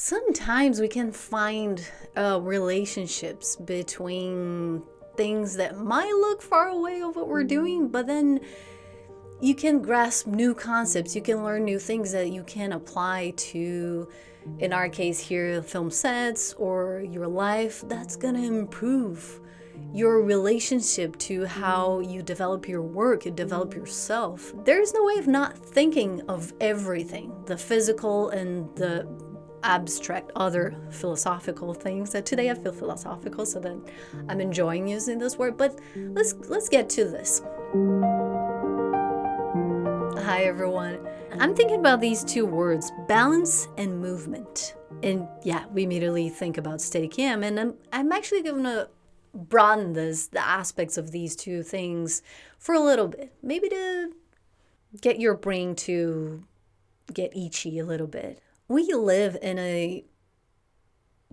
Sometimes we can find relationships between things that might look far away of what we're doing, but then you can grasp new concepts, you can learn new things that you can apply to, in our case here, film sets or your life. That's gonna improve your relationship to how you develop your work, you develop yourself. There's no way of not thinking of everything, the physical and the abstract other philosophical things. That today I feel philosophical, so then I'm enjoying using this word. But let's get to this. Hi everyone. I'm thinking about these two words, balance and movement. And yeah, we immediately think about Steadicam, and I'm actually going to broaden the aspects of these two things for a little bit. Maybe to get your brain to get itchy a little bit. We live in a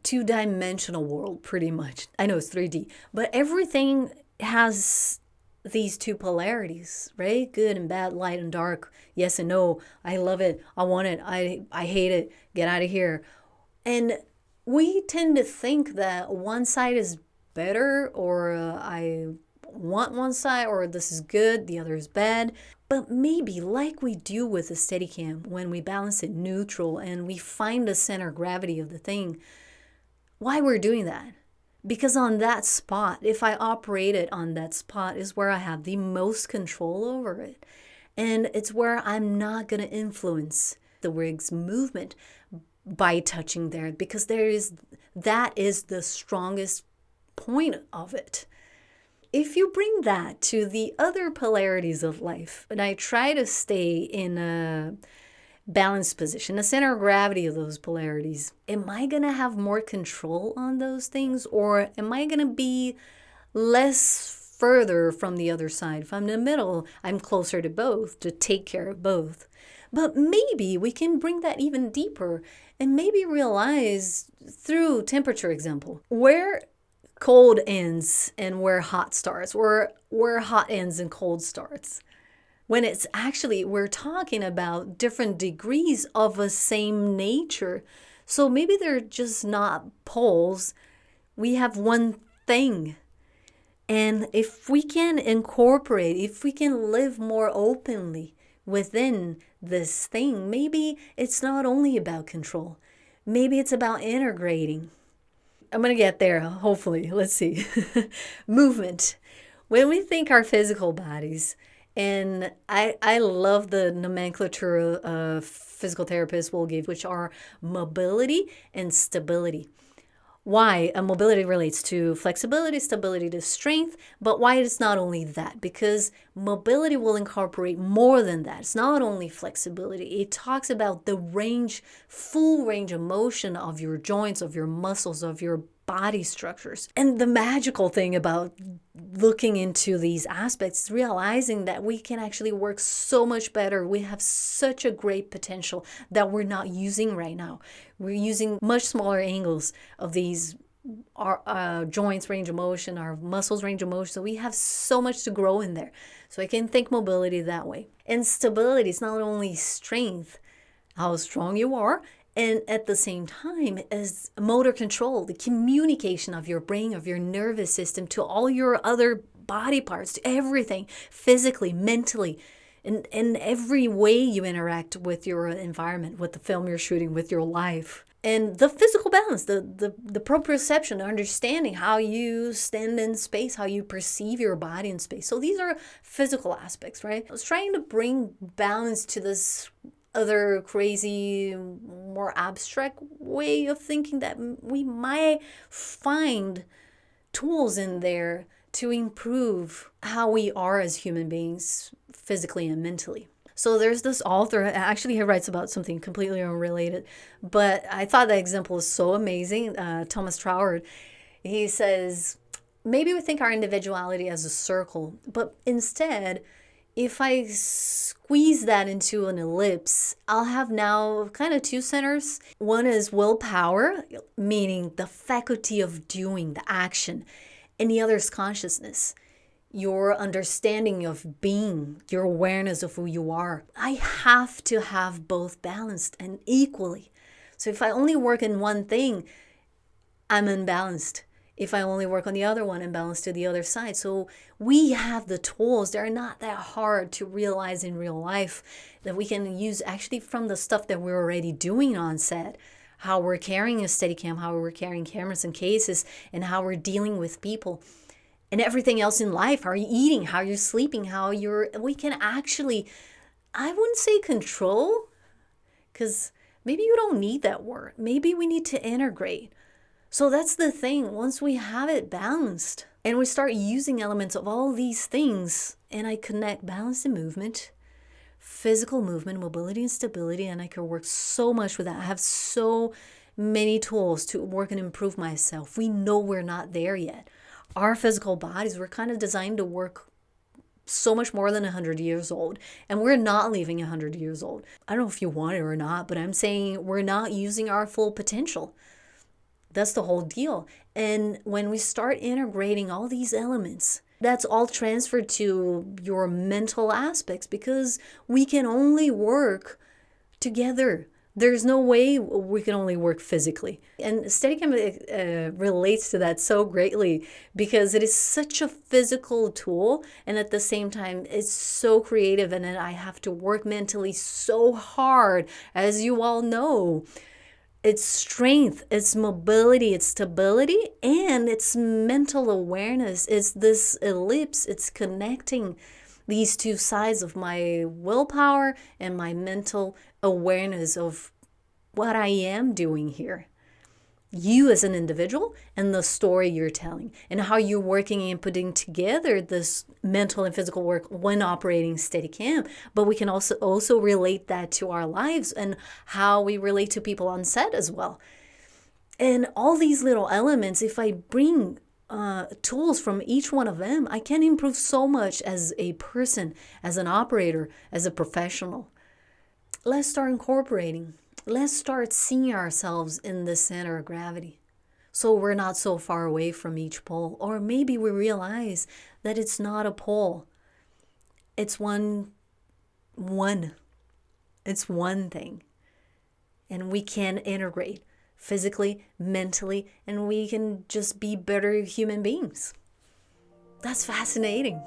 two-dimensional world, pretty much. I know it's 3D, but everything has these two polarities, right? Good and bad, light and dark, yes and no. I love it, I want it, I hate it, get out of here. And we tend to think that one side is better, or I want one side, or this is good, the other is bad. But maybe like we do with the Steadicam, when we balance it neutral and we find the center of gravity of the thing, why we're doing that? Because on that spot, if I operate it on that spot, is where I have the most control over it. And it's where I'm not going to influence the rig's movement by touching there, because that is the strongest point of it. If you bring that to the other polarities of life, and I try to stay in a balanced position, the center of gravity of those polarities, am I going to have more control on those things, or am I going to be less further from the other side? If I'm in the middle, I'm closer to both, to take care of both. But maybe we can bring that even deeper and maybe realize through temperature example, where cold ends and where hot starts, or where hot ends and cold starts. When it's actually, we're talking about different degrees of a same nature. So maybe they're just not poles. We have one thing. And if we can incorporate, if we can live more openly within this thing, maybe it's not only about control. Maybe it's about integrating. I'm going to get there, hopefully. Let's see. Movement. When we think our physical bodies, and I love the nomenclature physical therapists will give, which are mobility and stability. Why? Mobility relates to flexibility, stability to strength, but why it's not only that? Because mobility will incorporate more than that. It's not only flexibility. It talks about the range, full range of motion of your joints, of your muscles, of your body structures. And the magical thing about looking into these aspects, realizing that we can actually work so much better. We have such a great potential that we're not using right now. We're using much smaller angles of these our joints range of motion, our muscles range of motion. So we have so much to grow in there. So I can think mobility that way. And stability is not only strength, how strong you are, and at the same time as motor control, the communication of your brain, of your nervous system to all your other body parts, to everything, physically, mentally, in every way you interact with your environment, with the film you're shooting, with your life. And the physical balance, the proprioception, understanding how you stand in space, how you perceive your body in space. So these are physical aspects, right? I was trying to bring balance to this other crazy, more abstract way of thinking that we might find tools in there to improve how we are as human beings, physically and mentally. So there's this author, actually he writes about something completely unrelated, but I thought that example is so amazing. Thomas Troward, he says, maybe we think our individuality as a circle, but instead, if I squeeze that into an ellipse, I'll have now kind of two centers. One is willpower, meaning the faculty of doing the action, and the other is consciousness, your understanding of being, your awareness of who you are. I have to have both balanced and equally. So if I only work in one thing, I'm unbalanced. If I only work on the other one, I'm balanced to the other side. So we have the tools. They're not that hard to realize in real life that we can use actually from the stuff that we're already doing on set. How we're carrying a Steadicam, how we're carrying cameras and cases, and how we're dealing with people. And everything else in life, how you're eating, how you're sleeping, we can actually, I wouldn't say control, because maybe you don't need that word. Maybe we need to integrate. So that's the thing. Once we have it balanced and we start using elements of all these things, and I connect balance and movement, physical movement, mobility and stability, and I can work so much with that. I have so many tools to work and improve myself. We know we're not there yet. Our physical bodies were kind of designed to work so much more than 100 years old, and we're not leaving 100 years old. I don't know if you want it or not, but I'm saying we're not using our full potential. That's the whole deal. And when we start integrating all these elements, that's all transferred to your mental aspects, because we can only work together. There's no way we can only work physically. And Steadicam relates to that so greatly, because it is such a physical tool, and at the same time, it's so creative, and then I have to work mentally so hard, as you all know. It's strength, it's mobility, it's stability, and it's mental awareness. It's this ellipse, it's connecting these two sides of my willpower and my mental awareness of what I am doing here. You as an individual and the story you're telling, and how you're working and putting together this mental and physical work when operating Steadicam. But we can also relate that to our lives and how we relate to people on set as well. And all these little elements, if I bring tools from each one of them, I can improve so much as a person, as an operator, as a professional. Let's start incorporating. Let's start seeing ourselves in the center of gravity, so we're not so far away from each pole. Or maybe we realize that it's not a pole. It's one. It's one thing. And we can integrate physically, mentally, and we can just be better human beings. That's fascinating.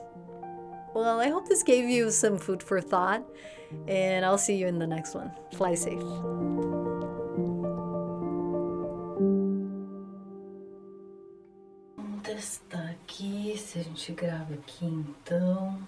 Well, I hope this gave you some food for thought, and I'll see you in the next one. Fly safe. Vamos testar aqui se a gente grava aqui então.